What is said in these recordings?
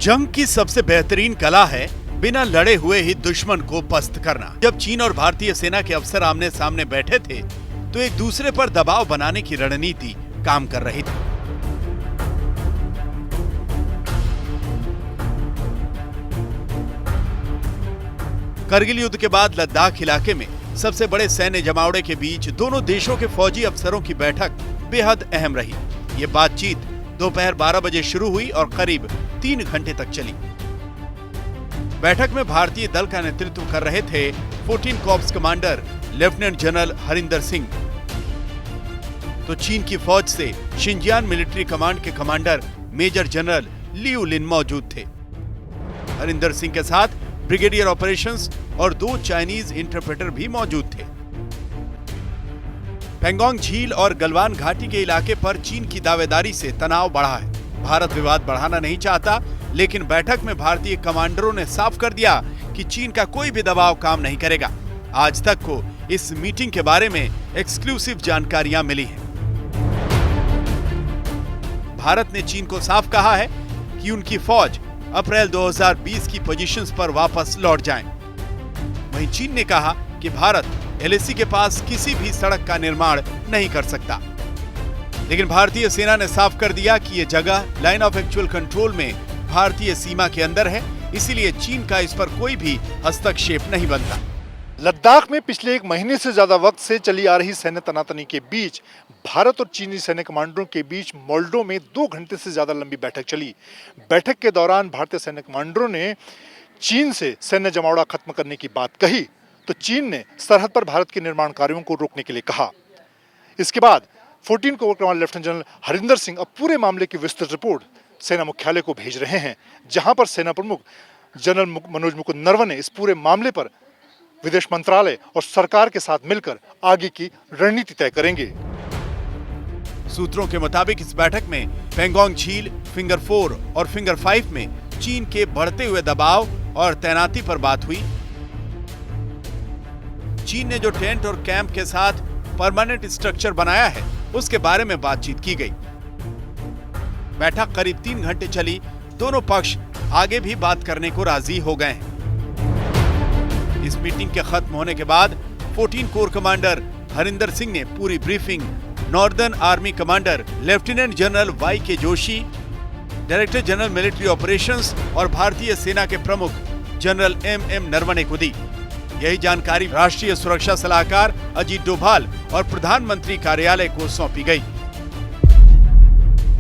जंग की सबसे बेहतरीन कला है बिना लड़े हुए ही दुश्मन को पस्त करना। जब चीन और भारतीय सेना के अफसर आमने सामने बैठे थे तो एक दूसरे पर दबाव बनाने की रणनीति काम कर रही थी। करगिल युद्ध के बाद लद्दाख इलाके में सबसे बड़े सैन्य जमावड़े के बीच दोनों देशों के फौजी अफसरों की बैठक बेहद अहम रही। ये बातचीत दोपहर 12 बजे शुरू हुई और करीब 3 घंटे तक चली। बैठक में भारतीय दल का नेतृत्व कर रहे थे 14 corps commander lieutenant general Harinder Singh. तो चीन की फौज से शिनजियांग मिलिट्री कमांड के कमांडर मेजर जनरल लियू लिन मौजूद थे। हरिंदर सिंह के साथ ब्रिगेडियर ऑपरेशंस और 2 चाइनीज इंटरप्रेटर भी मौजूद थे। पेंगोंग झील और गलवान घाटी के इलाके पर चीन की दावेदारी से तनाव बढ़ा है। भारत विवाद बढ़ाना नहीं चाहता, लेकिन बैठक में भारतीय कमांडरों ने साफ कर दिया कि चीन का कोई भी दबाव काम नहीं करेगा। आज तक को इस मीटिंग के बारे में एक्सक्लूसिव जानकारियां मिली हैं। भारत ने चीन को साफ कहा है कि उनकी फौज अप्रैल 2020 की पोजीशंस पर वापस लौट जाए। वहीं चीन ने कहा कि भारत एलएसी के पास किसी भी सड़क का निर्माण नहीं कर सकता। लेकिन भारतीय सेना ने साफ कर दिया कि यह जगह लाइन ऑफ एक्चुअल कंट्रोल में भारतीय सीमा के अंदर है, इसीलिए चीन का इस पर कोई भी हस्तक्षेप नहीं बनता। लद्दाख में पिछले 1 महीने से ज्यादा वक्त से चली आ रही सैन्य तनातनी के बीच भारत और चीनी सैन्य कमांडरों के बीच मोल्डो में 2 घंटे से ज्यादा लंबी बैठक चली। बैठक के दौरान भारतीय सैन्य कमांडरों ने चीन से सैन्य जमावड़ा खत्म करने की बात कही, तो चीन ने सरहद पर भारत के निर्माण कार्यों को रोकने के लिए कहा। इसके बाद 14 core commander lieutenant general Harinder Singh अब पूरे मामले की विस्तृत रिपोर्ट सेना मुख्यालय को भेज रहे हैं, जहां पर सेना प्रमुख जनरल मनोज मुकुंद नरवणे इस पूरे मामले पर विदेश मंत्रालय और सरकार के साथ मिलकर आगे की रणनीति तय करेंगे। सूत्रों के मुताबिक इस बैठक में पेंगोंग झील, फिंगर 4 और फिंगर 5 में चीन के बढ़ते हुए दबाव और तैनाती पर बात हुई। चीन ने जो टेंट और कैंप के साथ परमानेंट स्ट्रक्चर बनाया है, उसके बारे में बातचीत की गई। बैठक करीब 3 घंटे चली। दोनों पक्ष आगे भी बात करने को राजी हो गए हैं। इस मीटिंग के खत्म होने के बाद 14 कोर कमांडर हरिंदर सिंह ने पूरी briefing northern army commander lieutenant general Y K Joshi, director general military operations और भारतीय सेना के प्रमुख जनरल एम नरवणे को दी। यही जानकारी राष्ट्रीय सुरक्षा सलाहकार अजीत डोभाल और प्रधानमंत्री कार्यालय को सौंपी गई।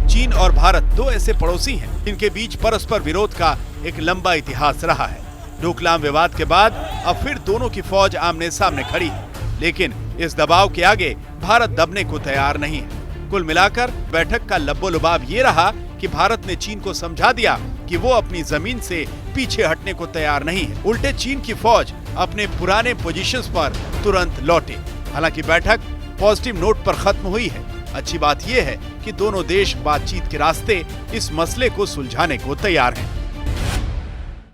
चीन और भारत 2 ऐसे पड़ोसी हैं जिनके बीच परस्पर विरोध का एक लंबा इतिहास रहा है। डोकलाम विवाद के बाद अब फिर दोनों की फौज आमने सामने खड़ी है, लेकिन इस दबाव के आगे भारत दबने को तैयार नहीं है। कुल मिलाकर बैठक का लब्बो-लुबाब ये रहा कि भारत ने चीन को समझा दिया कि वो अपनी जमीन से पीछे हटने को तैयार नहीं है। उल्टे चीन की फौज अपने पुराने पोजीशंस पर तुरंत लौटे। हालांकि बैठक पॉजिटिव नोट पर खत्म हुई है। अच्छी बात यह है कि दोनों देश बातचीत के रास्ते इस मसले को सुलझाने को तैयार हैं।